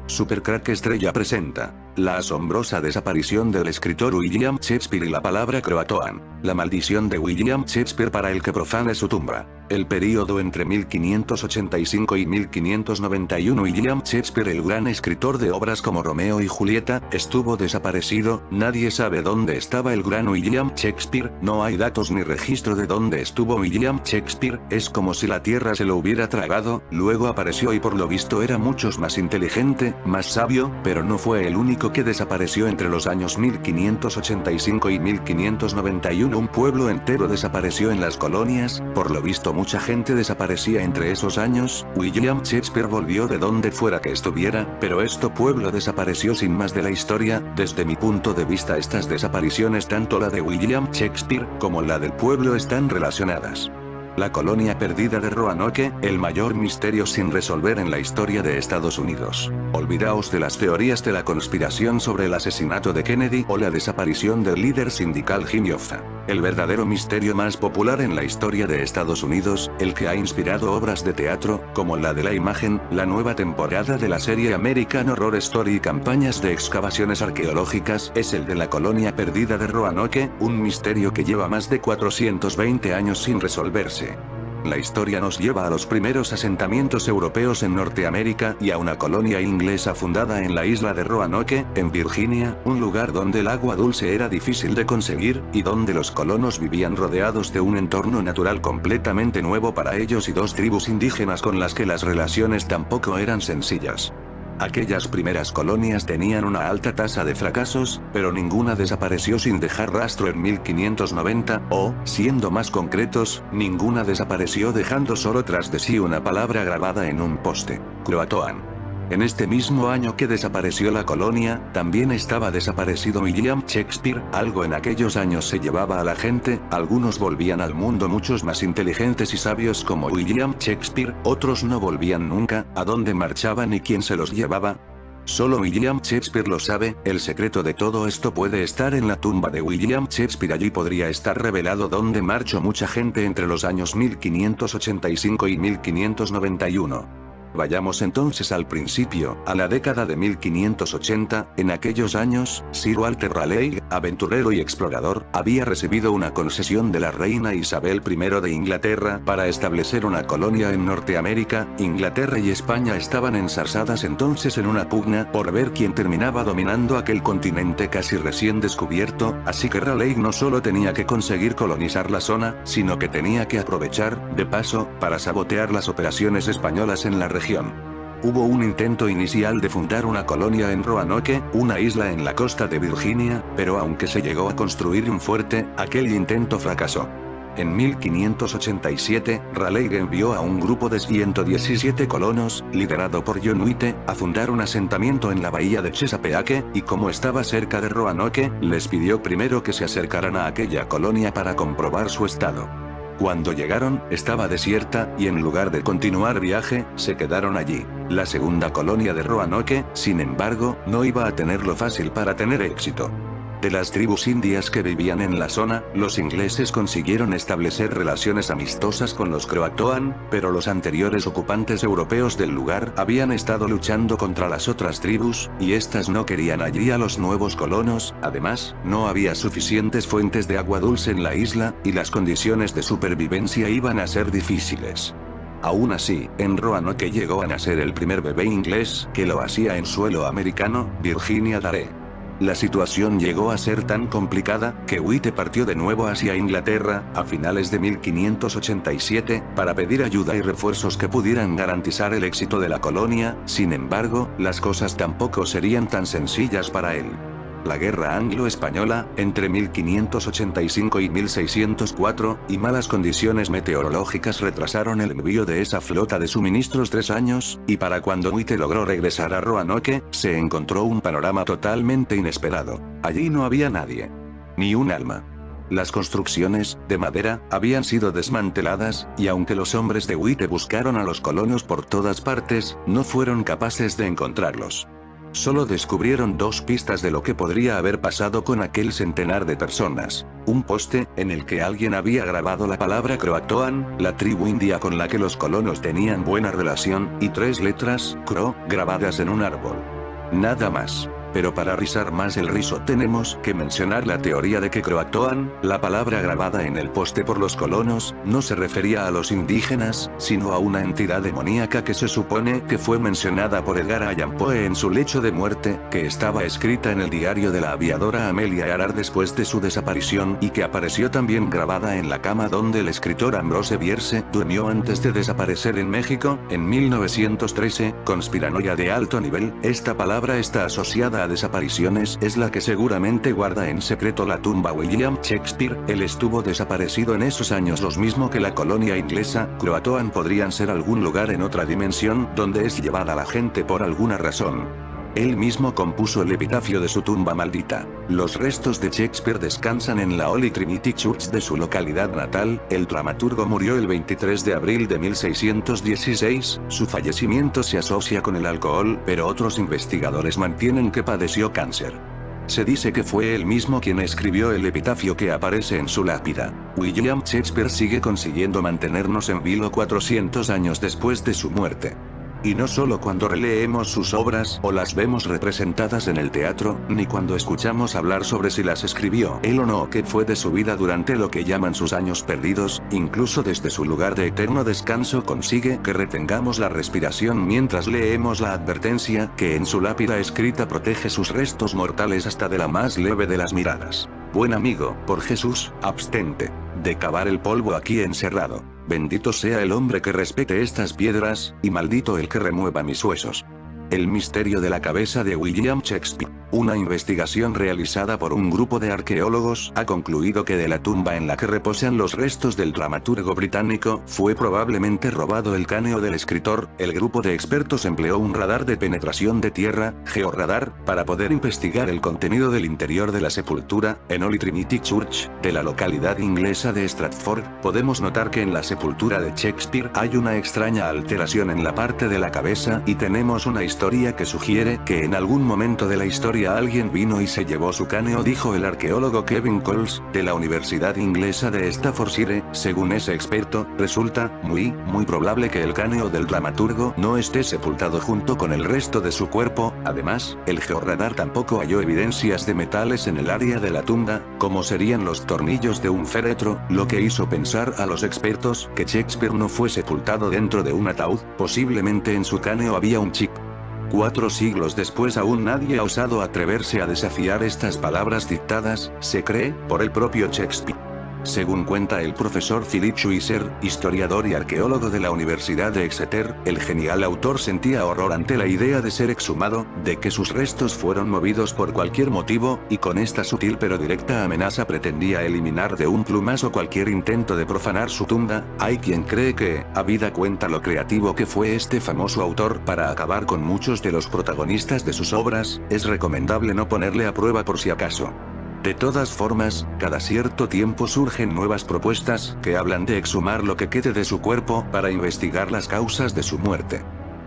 Supercrack Estrella presenta la asombrosa desaparición del escritor William Shakespeare y la palabra Croatoan, la maldición de William Shakespeare para el que profane su tumba. El período entre 1585 y 1591. William Shakespeare, el gran escritor de obras como Romeo y Julieta, estuvo desaparecido. Nadie sabe dónde estaba el gran William Shakespeare, no hay datos ni registro de dónde estuvo William Shakespeare, es como si la tierra se lo hubiera tragado. Luego apareció y por lo visto era mucho más inteligente, más sabio, pero no fue el único que desapareció entre los años 1585 y 1591. Un pueblo entero desapareció en las colonias, por lo visto mucha gente desaparecía entre esos años. William Shakespeare volvió de donde fuera que estuviera, pero este pueblo desapareció sin más de la historia. Desde mi punto de vista, estas desapariciones, tanto la de William Shakespeare como la del pueblo, están relacionadas. La colonia perdida de Roanoke, el mayor misterio sin resolver en la historia de Estados Unidos. Olvidaos de las teorías de la conspiración sobre el asesinato de Kennedy o la desaparición del líder sindical Jimmy Hoffa. El verdadero misterio más popular en la historia de Estados Unidos, el que ha inspirado obras de teatro, como la de La Imagen, la nueva temporada de la serie American Horror Story y campañas de excavaciones arqueológicas, es el de la colonia perdida de Roanoke, un misterio que lleva más de 420 años sin resolverse. La historia nos lleva a los primeros asentamientos europeos en Norteamérica y a una colonia inglesa fundada en la isla de Roanoke, en Virginia, un lugar donde el agua dulce era difícil de conseguir, y donde los colonos vivían rodeados de un entorno natural completamente nuevo para ellos y dos tribus indígenas con las que las relaciones tampoco eran sencillas. Aquellas primeras colonias tenían una alta tasa de fracasos, pero ninguna desapareció sin dejar rastro en 1590, o, siendo más concretos, ninguna desapareció dejando solo tras de sí una palabra grabada en un poste: Croatoan. En este mismo año que desapareció la colonia, también estaba desaparecido William Shakespeare. Algo en aquellos años se llevaba a la gente, algunos volvían al mundo muchos más inteligentes y sabios como William Shakespeare, otros no volvían nunca. ¿A dónde marchaban y quién se los llevaba? Solo William Shakespeare lo sabe. El secreto de todo esto puede estar en la tumba de William Shakespeare. Allí podría estar revelado dónde marchó mucha gente entre los años 1585 y 1591. Vayamos entonces al principio, a la década de 1580. En aquellos años, Sir Walter Raleigh, aventurero y explorador, había recibido una concesión de la reina Isabel I de Inglaterra para establecer una colonia en Norteamérica. Inglaterra y España estaban enzarzadas entonces en una pugna por ver quién terminaba dominando aquel continente casi recién descubierto, así que Raleigh no solo tenía que conseguir colonizar la zona, sino que tenía que aprovechar, de paso, para sabotear las operaciones españolas en la región. Hubo un intento inicial de fundar una colonia en Roanoke, una isla en la costa de Virginia, pero aunque se llegó a construir un fuerte, aquel intento fracasó. En 1587, Raleigh envió a un grupo de 117 colonos, liderado por John White, a fundar un asentamiento en la bahía de Chesapeake, y como estaba cerca de Roanoke, les pidió primero que se acercaran a aquella colonia para comprobar su estado. Cuando llegaron, estaba desierta, y en lugar de continuar viaje, se quedaron allí. La segunda colonia de Roanoke, sin embargo, no iba a tenerlo fácil para tener éxito. De las tribus indias que vivían en la zona, los ingleses consiguieron establecer relaciones amistosas con los Croatoan, pero los anteriores ocupantes europeos del lugar habían estado luchando contra las otras tribus, y estas no querían allí a los nuevos colonos. Además, no había suficientes fuentes de agua dulce en la isla, y las condiciones de supervivencia iban a ser difíciles. Aún así, en Roanoke llegó a nacer el primer bebé inglés, que lo hacía en suelo americano, Virginia Dare. La situación llegó a ser tan complicada, que White partió de nuevo hacia Inglaterra, a finales de 1587, para pedir ayuda y refuerzos que pudieran garantizar el éxito de la colonia. Sin embargo, las cosas tampoco serían tan sencillas para él. La guerra anglo-española, entre 1585 y 1604, y malas condiciones meteorológicas retrasaron el envío de esa flota de suministros 3 años, y para cuando White logró regresar a Roanoke, se encontró un panorama totalmente inesperado. Allí no había nadie. Ni un alma. Las construcciones, de madera, habían sido desmanteladas, y aunque los hombres de White buscaron a los colonos por todas partes, no fueron capaces de encontrarlos. Solo descubrieron 2 pistas de lo que podría haber pasado con aquel centenar de personas. Un poste, en el que alguien había grabado la palabra Croatoan, la tribu india con la que los colonos tenían buena relación, y 3 letras, Cro, grabadas en un árbol. Nada más. Pero para rizar más el rizo tenemos que mencionar la teoría de que Croatoan, la palabra grabada en el poste por los colonos, no se refería a los indígenas, sino a una entidad demoníaca que se supone que fue mencionada por Edgar Allan Poe en su lecho de muerte, que estaba escrita en el diario de la aviadora Amelia Earhart después de su desaparición y que apareció también grabada en la cama donde el escritor Ambrose Bierce durmió antes de desaparecer en México, en 1913, conspiranoia de alto nivel. Esta palabra está asociada a desapariciones, es la que seguramente guarda en secreto la tumba William Shakespeare. Él estuvo desaparecido en esos años, los mismo que la colonia inglesa. Croatoan podrían ser algún lugar en otra dimensión donde es llevada la gente por alguna razón. Él mismo compuso el epitafio de su tumba maldita. Los restos de Shakespeare descansan en la Holy Trinity Church de su localidad natal. El dramaturgo murió el 23 de abril de 1616, su fallecimiento se asocia con el alcohol, pero otros investigadores mantienen que padeció cáncer. Se dice que fue él mismo quien escribió el epitafio que aparece en su lápida. William Shakespeare sigue consiguiendo mantenernos en vilo 400 años después de su muerte. Y no solo cuando releemos sus obras o las vemos representadas en el teatro, ni cuando escuchamos hablar sobre si las escribió él o no o qué fue de su vida durante lo que llaman sus años perdidos, incluso desde su lugar de eterno descanso consigue que retengamos la respiración mientras leemos la advertencia que en su lápida escrita protege sus restos mortales hasta de la más leve de las miradas. Buen amigo, por Jesús, abstente de cavar el polvo aquí encerrado. Bendito sea el hombre que respete estas piedras, y maldito el que remueva mis huesos. El misterio de la cabeza de William Shakespeare. Una investigación realizada por un grupo de arqueólogos ha concluido que de la tumba en la que reposan los restos del dramaturgo británico, fue probablemente robado el cráneo del escritor. El grupo de expertos empleó un radar de penetración de tierra, georradar, para poder investigar el contenido del interior de la sepultura, en Holy Trinity Church, de la localidad inglesa de Stratford. Podemos notar que en la sepultura de Shakespeare hay una extraña alteración en la parte de la cabeza y tenemos una historia que sugiere que en algún momento de la historia alguien vino y se llevó su cráneo, dijo el arqueólogo Kevin Coles, de la Universidad Inglesa de Staffordshire. Según ese experto, resulta muy probable que el cráneo del dramaturgo no esté sepultado junto con el resto de su cuerpo. Además, el georradar tampoco halló evidencias de metales en el área de la tumba, como serían los tornillos de un féretro, lo que hizo pensar a los expertos que Shakespeare no fue sepultado dentro de un ataúd. Posiblemente en su cráneo había un chip. 4 siglos después aún nadie ha osado atreverse a desafiar estas palabras dictadas, se cree, por el propio Shakespeare. Según cuenta el profesor Philip Schweitzer, historiador y arqueólogo de la Universidad de Exeter, el genial autor sentía horror ante la idea de ser exhumado, de que sus restos fueron movidos por cualquier motivo, y con esta sutil pero directa amenaza pretendía eliminar de un plumazo cualquier intento de profanar su tumba. Hay quien cree que, habida cuenta lo creativo que fue este famoso autor para acabar con muchos de los protagonistas de sus obras, es recomendable no ponerle a prueba por si acaso. De todas formas, cada cierto tiempo surgen nuevas propuestas, que hablan de exhumar lo que quede de su cuerpo, para investigar las causas de su muerte.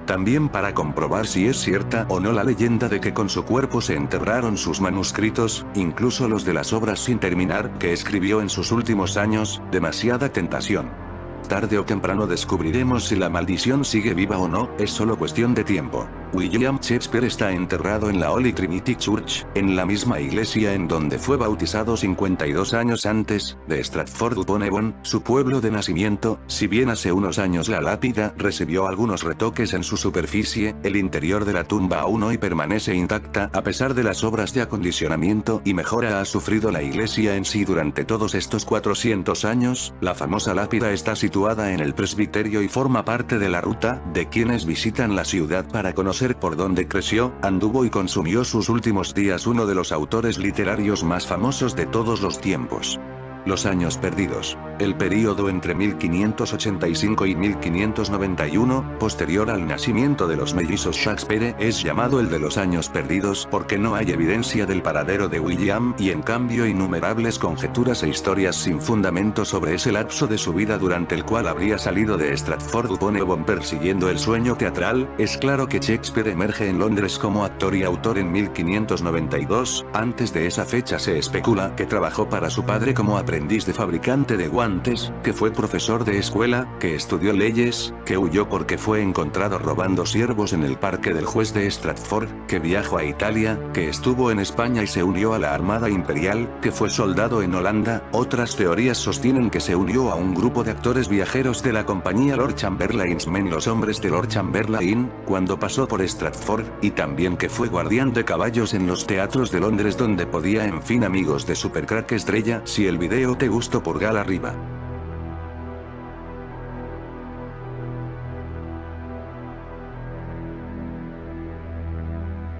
También para comprobar si es cierta o no la leyenda de que con su cuerpo se enterraron sus manuscritos, incluso los de las obras sin terminar, que escribió en sus últimos años. Demasiada tentación. Tarde o temprano descubriremos si la maldición sigue viva o no, es solo cuestión de tiempo. William Shakespeare está enterrado en la Holy Trinity Church, en la misma iglesia en donde fue bautizado 52 años antes, de Stratford-upon-Avon, su pueblo de nacimiento. Si bien hace unos años la lápida recibió algunos retoques en su superficie, el interior de la tumba aún hoy permanece intacta a pesar de las obras de acondicionamiento y mejora ha sufrido la iglesia en sí durante todos estos 400 años. La famosa lápida está situada en el presbiterio y forma parte de la ruta de quienes visitan la ciudad para conocer por dónde creció, anduvo y consumió sus últimos días uno de los autores literarios más famosos de todos los tiempos. Los años perdidos. El período entre 1585 y 1591, posterior al nacimiento de los mellizos Shakespeare, es llamado el de los años perdidos porque no hay evidencia del paradero de William y en cambio innumerables conjeturas e historias sin fundamento sobre ese lapso de su vida durante el cual habría salido de Stratford-upon-Avon persiguiendo el sueño teatral. Es claro que Shakespeare emerge en Londres como actor y autor en 1592, antes de esa fecha se especula que trabajó para su padre como aprendiz de fabricante de guantes antes, que fue profesor de escuela, que estudió leyes, que huyó porque fue encontrado robando ciervos en el parque del juez de Stratford, que viajó a Italia, que estuvo en España y se unió a la Armada Imperial, que fue soldado en Holanda. Otras teorías sostienen que se unió a un grupo de actores viajeros de la compañía Lord Chamberlain's Men, los hombres de Lord Chamberlain, cuando pasó por Stratford, y también que fue guardián de caballos en los teatros de Londres donde podía, en fin amigos de Supercrack Estrella. Si el video te gustó, pulgar arriba.